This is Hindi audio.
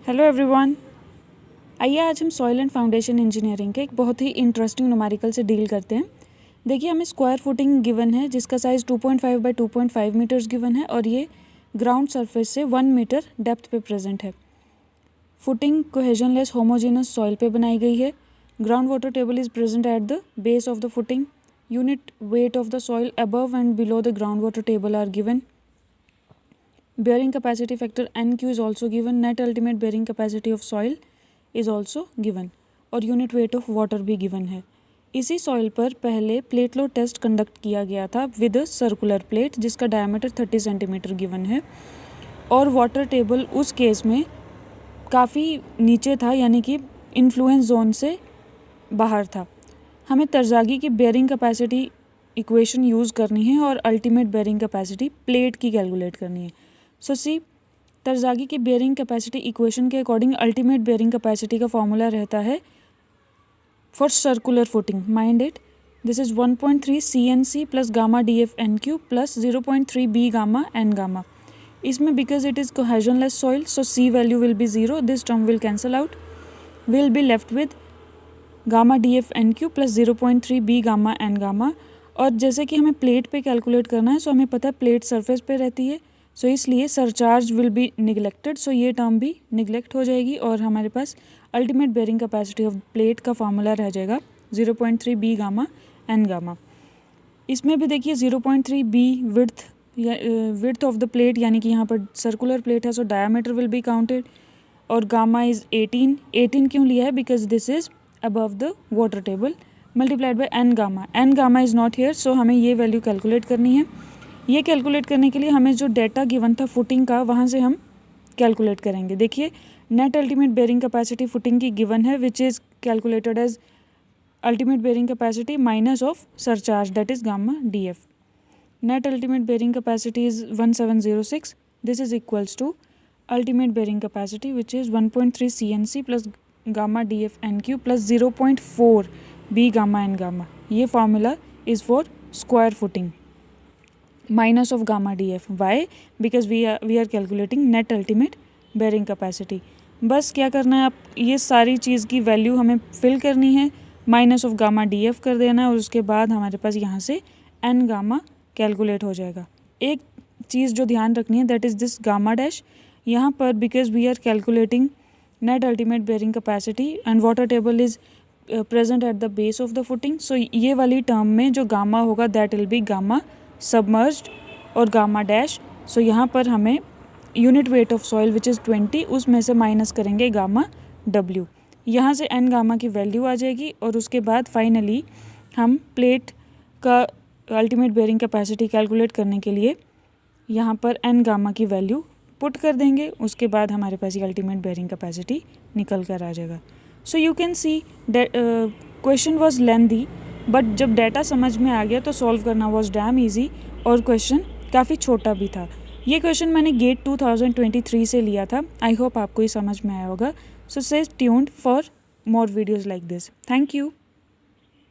Hello everyone. आइए आज हम सॉइल एंड फाउंडेशन इंजीनियरिंग के एक बहुत ही इंटरेस्टिंग न्यूमेरिकल से डील करते हैं। देखिए हमें स्क्वायर फुटिंग गिवन है जिसका साइज़ 2.5 बाय 2.5 मीटर्स गिवन है और ये ग्राउंड सरफेस से 1 मीटर डेप्थ पे प्रेजेंट है। फुटिंग कोहेजनलेस होमोजेनस सॉइल पे बनाई गई है। Ground water table is present at the base of the footing. Unit weight of the soil above and below the ground water table are given. Bearing capacity factor NQ is also given. Net ultimate bearing capacity of soil is also given और यूनिट वेट ऑफ वाटर भी गिवन है। इसी सॉइल पर पहले प्लेट लोड टेस्ट कंडक्ट किया गया था विद सर्कुलर प्लेट जिसका डायमीटर 30 सेंटीमीटर गिवन है और वाटर टेबल उस केस में काफ़ी नीचे था, यानी कि इन्फ्लुएंस जोन से बाहर था। हमें तरजागी की बेयरिंग कैपेसिटी इक्वेशन यूज़ करनी है और अल्टीमेट बेयरिंग कैपेसिटी प्लेट की कैलकुलेट करनी है। सो सी तरजागी की बेयरिंग कैपेसिटी इक्वेशन के अकॉर्डिंग अल्टीमेट बेयरिंग कैपेसिटी का फॉर्मूला रहता है for circular footing. Mind it, this is 1.3 CNC plus gamma DF NQ plus 0.3 B gamma N gamma. इसमें because it is cohesionless soil so C value will be 0, this term will cancel out, will be left with gamma DF NQ plus 0.3 B gamma N gamma. और जैसे कि हमें प्लेट पे कैलकुलेट करना है, सो हमें पता है प्लेट सरफेस पे रहती है, सो इसलिए surcharge will be neglected, so ये टर्म भी निगलेक्ट हो जाएगी और हमारे पास ultimate bearing capacity of plate का फार्मूला रह जाएगा 0.3 B गामा N गामा। इसमें भी देखिए 0.3 B width of the plate, यानी कि यहाँ पर सर्कुलर प्लेट है so diameter will be counted और गामा इज़ 18 क्यों लिया है because this is above the water table multiplied by N gamma is not here, so हमें ये वैल्यू कैलकुलेट करनी है। ये कैलकुलेट करने के लिए हमें जो डेटा गिवन था फुटिंग का वहाँ से हम कैलकुलेट करेंगे। देखिए net ultimate bearing capacity footing की गिवन है which is calculated as ultimate bearing capacity minus of surcharge that is gamma DF। Net ultimate bearing capacity is 1706, this is equals to ultimate bearing capacity which is 1.3 CNC plus gamma DF NQ plus 0.4 B gamma N gamma. ये formula is for square footing minus of gamma DF. Why? Because we are calculating net ultimate bearing capacity. बस क्या करना है, आप ये सारी चीज़ की वैल्यू हमें फिल करनी है, माइनस ऑफ गामा DF कर देना है और उसके बाद हमारे पास यहाँ से N गामा कैलकुलेट हो जाएगा। एक चीज़ जो ध्यान रखनी है that is this gamma dash. यहाँ पर because we are calculating net ultimate bearing capacity and water table is present at the base of the footing, so ये वाली टर्म में जो गामा होगा that will be gamma submerged और गामा डैश। सो यहाँ पर हमें unit weight of soil which is 20, उसमें से माइनस करेंगे गामा W। यहाँ से N गामा की वैल्यू आ जाएगी और उसके बाद फाइनली हम प्लेट का अल्टीमेट बेयरिंग कैपेसिटी कैलकुलेट करने के लिए यहाँ पर N गामा की वैल्यू पुट कर देंगे। उसके बाद हमारे पास ये अल्टीमेट बेयरिंग कैपेसिटी निकल कर आ जाएगा। So you can see question was lengthy but जब डाटा समझ में आ गया तो सॉल्व करना वॉज डैम ईजी और क्वेश्चन काफ़ी छोटा भी था। ये क्वेश्चन मैंने गेट 2023 से लिया था। आई होप आपको ये समझ में आया होगा। So stay tuned for more videos like this. Thank you.